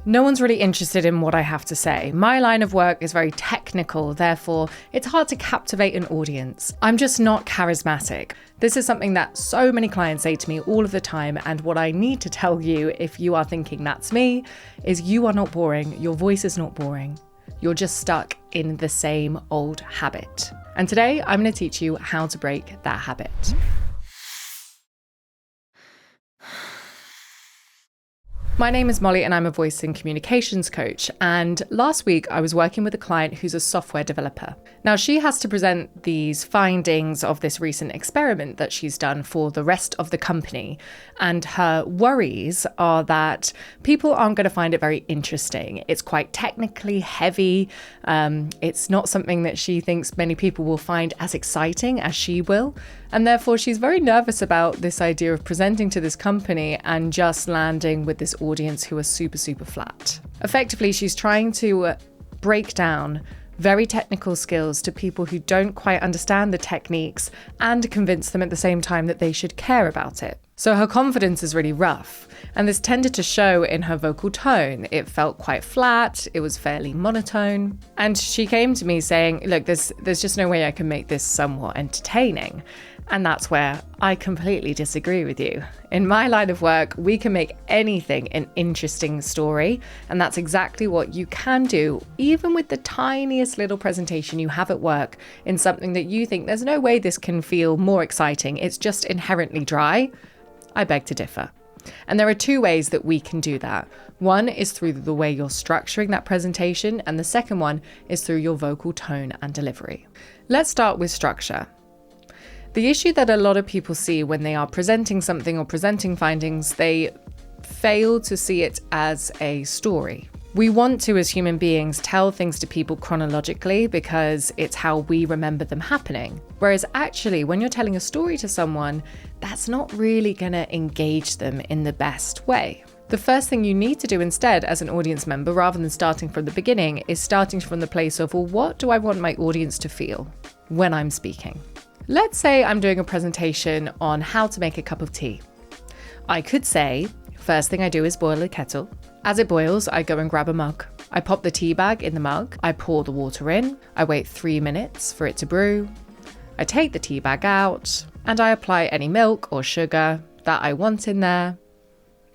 No one's really interested in what I have to say. My line of work is very technical, therefore it's hard to captivate an audience. I'm just not charismatic. This is something that so many clients say to me all of the time, and what I need to tell you, if you are thinking that's me, is you are not boring. Your voice is not boring. You're just stuck in the same old habit. And today I'm going to teach you how to break that habit. My name is Molly and I'm a voice and communications coach. And last week I was working with a client who's a software developer. Now she has to present these findings of this recent experiment that she's done for the rest of the company. And her worries are that people aren't going to find it very interesting. It's quite technically heavy. It's not something that she thinks many people will find as exciting as she will. And therefore she's very nervous about this idea of presenting to this company and just landing with this audience who are super, super flat. Effectively, she's trying to break down very technical skills to people who don't quite understand the techniques and convince them at the same time that they should care about it. So her confidence is really rough, and this tended to show in her vocal tone. It felt quite flat, it was fairly monotone, and she came to me saying, look, there's just no way I can make this somewhat entertaining. And that's where I completely disagree with you. In my line of work, we can make anything an interesting story, and that's exactly what you can do, even with the tiniest little presentation you have at work in something that you think there's no way this can feel more exciting, it's just inherently dry. I beg to differ. And there are two ways that we can do that. One is through the way you're structuring that presentation, and the second one is through your vocal tone and delivery. Let's start with structure. The issue that a lot of people see when they are presenting something or presenting findings, they fail to see it as a story. We want to, as human beings, tell things to people chronologically because it's how we remember them happening. Whereas actually, when you're telling a story to someone, that's not really going to engage them in the best way. The first thing you need to do instead as an audience member, rather than starting from the beginning, is starting from the place of, well, what do I want my audience to feel when I'm speaking? Let's say I'm doing a presentation on how to make a cup of tea. I could say, first thing I do is boil a kettle. As it boils, I go and grab a mug. I pop the tea bag in the mug. I pour the water in. I wait 3 minutes for it to brew. I take the tea bag out and I apply any milk or sugar that I want in there.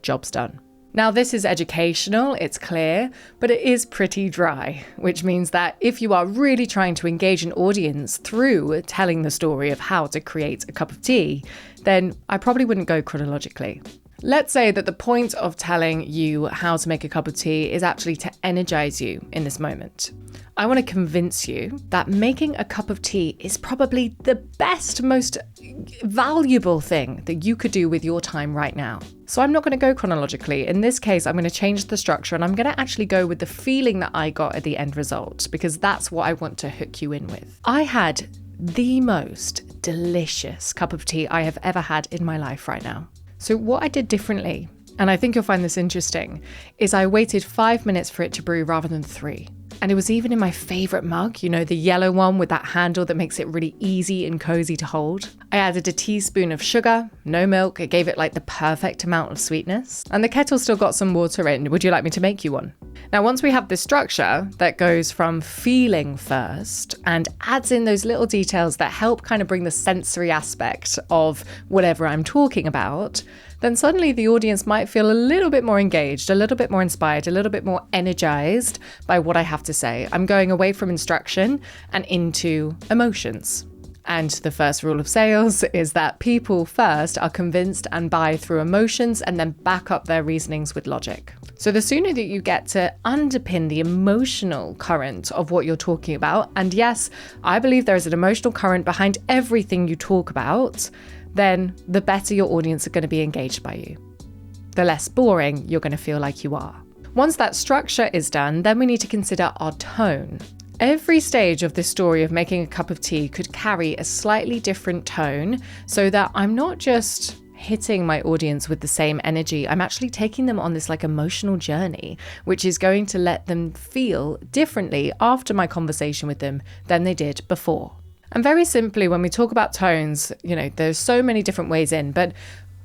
Job's done. Now, this is educational, it's clear, but it is pretty dry, which means that if you are really trying to engage an audience through telling the story of how to create a cup of tea, then I probably wouldn't go chronologically. Let's say that the point of telling you how to make a cup of tea is actually to energize you in this moment. I want to convince you that making a cup of tea is probably the best, most valuable thing that you could do with your time right now. So I'm not going to go chronologically. In this case, I'm going to change the structure and I'm going to actually go with the feeling that I got at the end result, because that's what I want to hook you in with. I had the most delicious cup of tea I have ever had in my life right now. So what I did differently, and I think you'll find this interesting, is I waited 5 minutes for it to brew rather than 3. And it was even in my favorite mug, you know, the yellow one with that handle that makes it really easy and cozy to hold. I added a teaspoon of sugar, no milk. It gave it like the perfect amount of sweetness. And the kettle still got some water in. Would you like me to make you one? Now, once we have this structure that goes from feeling first and adds in those little details that help kind of bring the sensory aspect of whatever I'm talking about, then suddenly the audience might feel a little bit more engaged, a little bit more inspired, a little bit more energized by what I have to say. I'm going away from instruction and into emotions. And the first rule of sales is that people first are convinced and buy through emotions and then back up their reasonings with logic. So the sooner that you get to underpin the emotional current of what you're talking about, and yes, I believe there is an emotional current behind everything you talk about, then the better your audience are going to be engaged by you. The less boring you're going to feel like you are. Once that structure is done, then we need to consider our tone. Every stage of this story of making a cup of tea could carry a slightly different tone so that I'm not just hitting my audience with the same energy. I'm actually taking them on this like emotional journey, which is going to let them feel differently after my conversation with them than they did before. And very simply, when we talk about tones, you know, there's so many different ways in, but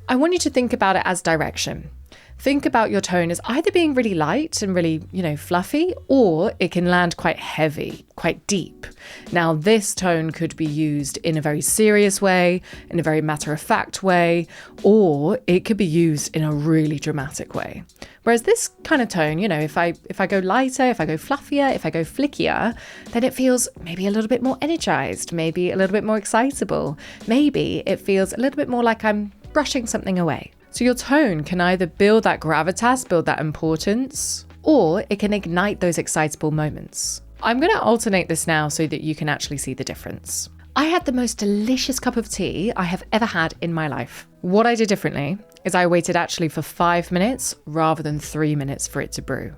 I want you to think about it as direction. Think about your tone as either being really light and really, fluffy, or it can land quite heavy, quite deep. Now, this tone could be used in a very serious way, in a very matter-of-fact way, or it could be used in a really dramatic way. Whereas this kind of tone, if I go lighter, if I go fluffier, if I go flickier, then it feels maybe a little bit more energized, maybe a little bit more excitable. Maybe it feels a little bit more like I'm brushing something away. So your tone can either build that gravitas, build that importance, or it can ignite those excitable moments. I'm going to alternate this now so that you can actually see the difference. I had the most delicious cup of tea I have ever had in my life. What I did differently is I waited actually for 5 minutes rather than 3 minutes for it to brew.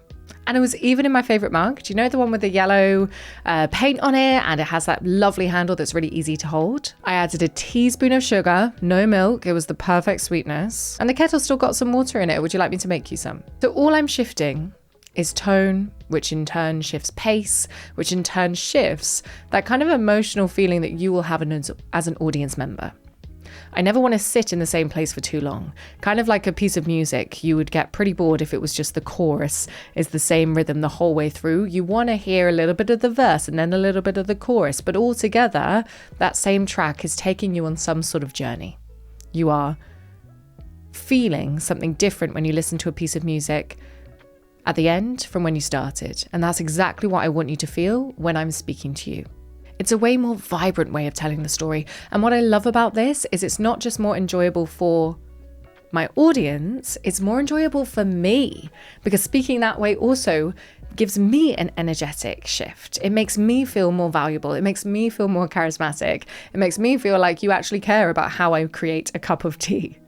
And it was even in my favorite mug. Do you know the one with the yellow paint on it? And it has that lovely handle that's really easy to hold. I added a teaspoon of sugar, no milk. It was the perfect sweetness. And the kettle still got some water in it. Would you like me to make you some? So all I'm shifting is tone, which in turn shifts pace, which in turn shifts that kind of emotional feeling that you will have as an audience member. I never want to sit in the same place for too long. Kind of like a piece of music, you would get pretty bored if it was just the chorus is the same rhythm the whole way through. You want to hear a little bit of the verse and then a little bit of the chorus, but all together, that same track is taking you on some sort of journey. You are feeling something different when you listen to a piece of music at the end from when you started. And that's exactly what I want you to feel when I'm speaking to you. It's a way more vibrant way of telling the story. And what I love about this is it's not just more enjoyable for my audience, it's more enjoyable for me, because speaking that way also gives me an energetic shift. It makes me feel more valuable. It makes me feel more charismatic. It makes me feel like you actually care about how I create a cup of tea.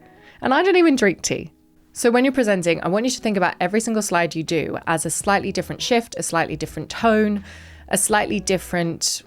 And I don't even drink tea. So when you're presenting, I want you to think about every single slide you do as a slightly different shift, a slightly different tone, a slightly different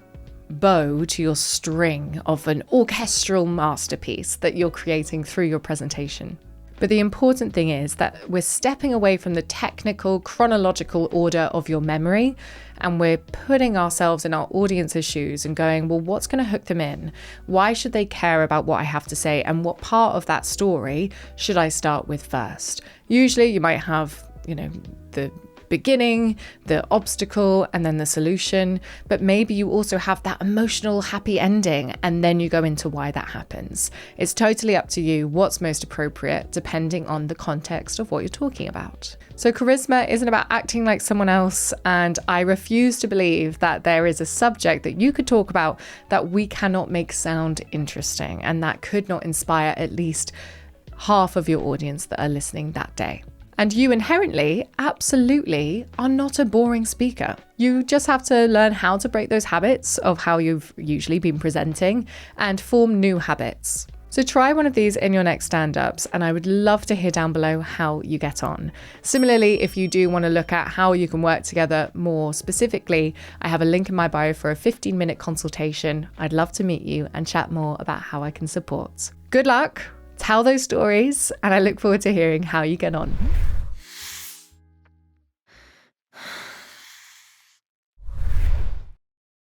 bow to your string of an orchestral masterpiece that you're creating through your presentation. But the important thing is that we're stepping away from the technical, chronological order of your memory, and we're putting ourselves in our audience's shoes and going, well, what's going to hook them in? Why should they care about what I have to say? And what part of that story should I start with first? Usually you might have, the beginning, the obstacle, and then the solution, but maybe you also have that emotional happy ending and then you go into why that happens. It's totally up to you what's most appropriate depending on the context of what you're talking about. So charisma isn't about acting like someone else, and I refuse to believe that there is a subject that you could talk about that we cannot make sound interesting and that could not inspire at least half of your audience that are listening that day. And you inherently, absolutely, are not a boring speaker. You just have to learn how to break those habits of how you've usually been presenting and form new habits. So try one of these in your next stand-ups, and I would love to hear down below how you get on. Similarly, if you do want to look at how you can work together more specifically, I have a link in my bio for a 15-minute consultation. I'd love to meet you and chat more about how I can support. Good luck! Tell those stories, and I look forward to hearing how you get on.